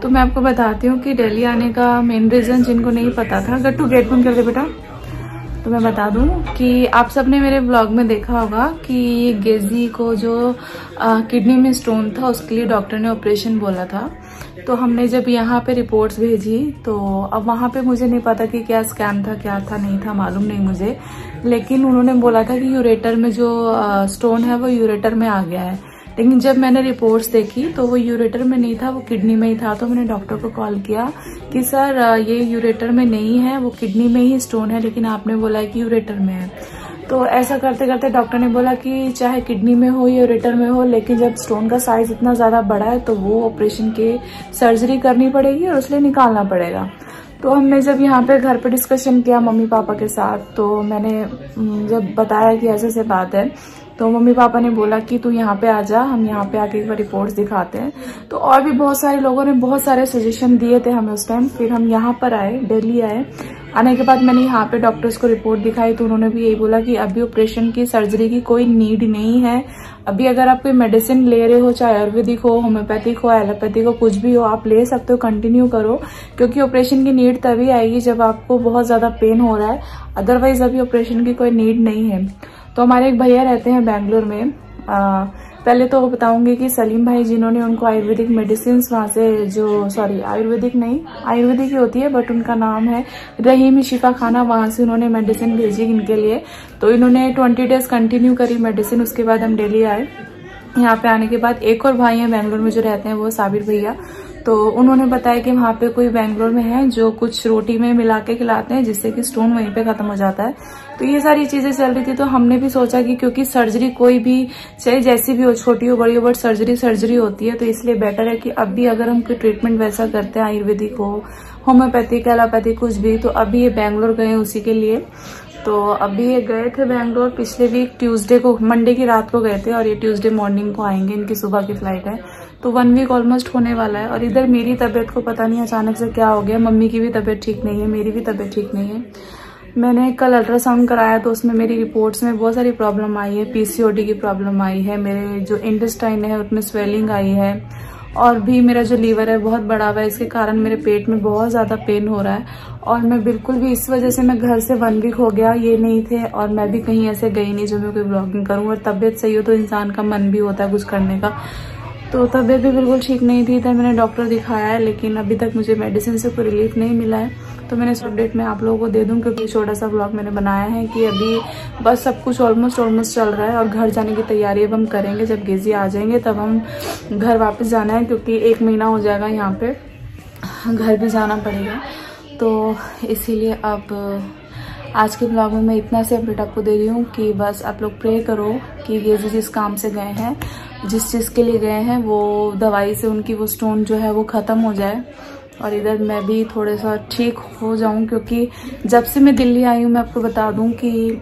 तो मैं आपको बताती हूँ कि दिल्ली आने का मेन रीज़न जिनको नहीं पता था, गट्टू गेट बंद कर दे बेटा। तो मैं बता दूं कि आप सबने मेरे ब्लॉग में देखा होगा कि गेजी को जो किडनी में स्टोन था उसके लिए डॉक्टर ने ऑपरेशन बोला था। तो हमने जब यहाँ पे रिपोर्ट्स भेजी तो अब वहाँ पे मुझे नहीं पता कि क्या स्कैन था क्या था नहीं था, मालूम नहीं मुझे, लेकिन उन्होंने बोला था कि यूरेटर में जो स्टोन है वो यूरेटर में आ गया है। लेकिन जब मैंने रिपोर्ट्स देखी तो वो यूरेटर में नहीं था, वो किडनी में ही था। तो मैंने डॉक्टर को कॉल किया कि सर ये यूरेटर में नहीं है, वो किडनी में ही स्टोन है, लेकिन आपने बोला है कि यूरेटर में है। तो ऐसा करते करते डॉक्टर ने बोला कि चाहे किडनी में हो या यूरेटर में हो, लेकिन जब स्टोन का साइज इतना ज्यादा बड़ा है तो वो ऑपरेशन के सर्जरी करनी पड़ेगी और उसलिए निकालना पड़ेगा। तो हमने जब यहाँ पे घर पे डिस्कशन किया मम्मी पापा के साथ, तो मैंने जब बताया कि ऐसे बात है, तो मम्मी पापा ने बोला कि तू यहाँ पे आ जा, हम यहाँ पे आके एक बार रिपोर्ट्स दिखाते हैं। तो और भी बहुत सारे लोगों ने बहुत सारे सजेशन दिए थे हमें उस टाइम। फिर हम यहाँ पर आए, दिल्ली आए। आने के बाद मैंने यहाँ पे डॉक्टर्स को रिपोर्ट दिखाई तो उन्होंने भी यही बोला कि अभी ऑपरेशन की सर्जरी की कोई नीड नहीं है। अभी अगर आप कोई मेडिसिन ले रहे हो, चाहे आयुर्वेदिक हो, होम्योपैथिक हो, एलोपैथिक हो, कुछ भी हो, आप ले सकते हो, कंटिन्यू करो, क्योंकि ऑपरेशन की नीड तभी आएगी जब आपको बहुत ज्यादा पेन हो रहा है। अदरवाइज अभी ऑपरेशन की कोई नीड नहीं है। तो हमारे एक भैया रहते हैं बेंगलोर में। पहले तो बताऊंगी कि सलीम भाई जिन्होंने उनको आयुर्वेदिक मेडिसिन वहां से, जो सॉरी आयुर्वेदिक नहीं, आयुर्वेदिक ही होती है बट उनका नाम है रहीम शिफा खाना, वहां से उन्होंने मेडिसिन भेजी इनके लिए। तो इन्होंने 20 डेज कंटिन्यू करी मेडिसिन। उसके बाद हम दिल्ली आए। यहाँ पे आने के बाद एक और भाई है बेंगलोर में जो रहते हैं, वो साबिर भैया। तो उन्होंने बताया कि वहां पे कोई बेंगलोर में है जो कुछ रोटी में मिला के खिलाते हैं जिससे कि स्टोन वहीं पे खत्म हो जाता है। तो ये सारी चीजें चल रही थी। तो हमने भी सोचा कि क्योंकि सर्जरी कोई भी चाहे जैसी भी हो, छोटी हो बड़ी हो, बट सर्जरी होती है, तो इसलिए बेटर है कि अभी अगर हम कोई ट्रीटमेंट वैसा करते हैं, आयुर्वेदिक हो, होम्योपैथिक, एलोपैथिक कुछ भी, तो अभी ये बेंगलोर गए उसी के लिए। तो अभी ये गए थे बेंगलोर पिछले वीक ट्यूसडे को, मंडे की रात को गए थे और ये ट्यूसडे मॉर्निंग को आएंगे, इनकी सुबह की फ्लाइट है। तो 1 वीक ऑलमोस्ट होने वाला है। और इधर मेरी तबीयत को पता नहीं अचानक से क्या हो गया, मम्मी की भी तबीयत ठीक नहीं है, मेरी भी तबीयत ठीक नहीं है। मैंने कल अल्ट्रासाउंड कराया तो उसमें मेरी रिपोर्ट्स में बहुत सारी प्रॉब्लम आई है। पीसीओडी की प्रॉब्लम आई है, मेरे जो इंटेस्टाइन है उसमें स्वेलिंग आई है, और भी मेरा जो लीवर है बहुत बड़ा हुआ है, इसके कारण मेरे पेट में बहुत ज्यादा पेन हो रहा है। और मैं बिल्कुल भी, इस वजह से मैं घर से 1 वीक हो गया, ये नहीं थे, और मैं भी कहीं ऐसे गई नहीं जो मैं कोई ब्लॉगिंग करूँ। और तबीयत सही हो तो इंसान का मन भी होता है कुछ करने का। तो तबीयत भी बिल्कुल ठीक नहीं थी, तब मैंने डॉक्टर दिखाया है, लेकिन अभी तक मुझे मेडिसिन से कोई रिलीफ नहीं मिला है। तो मैंने इस अपडेट में आप लोगों को दे दूं, क्योंकि छोटा सा ब्लॉग मैंने बनाया है कि अभी बस सब कुछ ऑलमोस्ट चल रहा है और घर जाने की तैयारी अब हम करेंगे। जब गेजी आ जाएंगे तब हम घर वापस जाना है, क्योंकि 1 महीना हो जाएगा यहाँ पे, घर भी जाना पड़ेगा। तो इसीलिए अब आज के ब्लॉग में मैं इतना से अपडेट आपको दे रही हूँ कि बस आप लोग प्रे करो कि गेजी जिस काम से गए हैं, जिस चीज़ के लिए गए हैं, वो दवाई से उनकी वो स्टोन जो है वो ख़त्म हो जाए और इधर मैं भी थोड़ा सा ठीक हो जाऊं। क्योंकि जब से मैं दिल्ली आई हूँ, मैं आपको बता दूं कि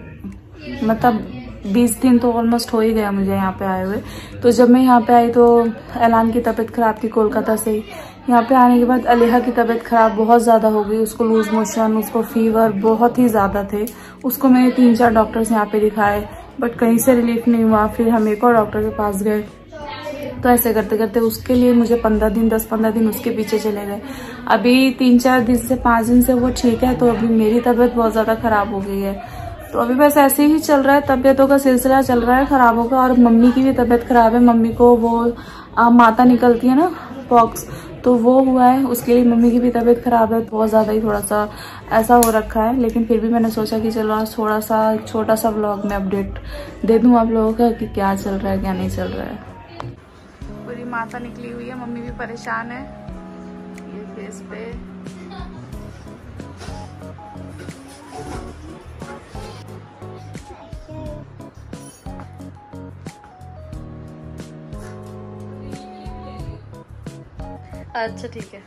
मतलब 20 दिन तो ऑलमोस्ट हो ही गया मुझे यहाँ पे आए हुए। तो जब मैं यहाँ पे आई तो ऐलान की तबीयत खराब थी कोलकाता से ही। यहाँ पे आने के बाद अलिहा की तबीयत खराब बहुत ज़्यादा हो गई, उसको लूज मोशन, उसको फीवर बहुत ही ज़्यादा थे। उसको मैंने 3-4 डॉक्टर्स यहाँ पे दिखाए बट कहीं से रिलीफ नहीं हुआ। फिर हम एक और डॉक्टर के पास गए। तो ऐसे करते करते उसके लिए मुझे 10-15 दिन उसके पीछे चले गए। अभी 3-4 दिन से 5 दिन से वो ठीक है। तो अभी मेरी तबीयत बहुत ज़्यादा खराब हो गई है। तो अभी बस ऐसे ही चल रहा है, तबीयतों का सिलसिला चल रहा है खराबों का। और मम्मी की भी तबीयत खराब है। मम्मी को वो माता निकलती है ना, पॉक्स, तो वो हुआ है, उसके लिए मम्मी की भी तबीयत खराब है। बहुत ज़्यादा ही थोड़ा सा ऐसा हो रखा है। लेकिन फिर भी मैंने सोचा कि चलो आज थोड़ा सा छोटा सा व्लॉग में अपडेट दे दूँ आप लोगों का कि क्या चल रहा है क्या नहीं चल रहा है। पूरी माता निकली हुई है, मम्मी भी परेशान है ये फेस पे। अच्छा ठीक है।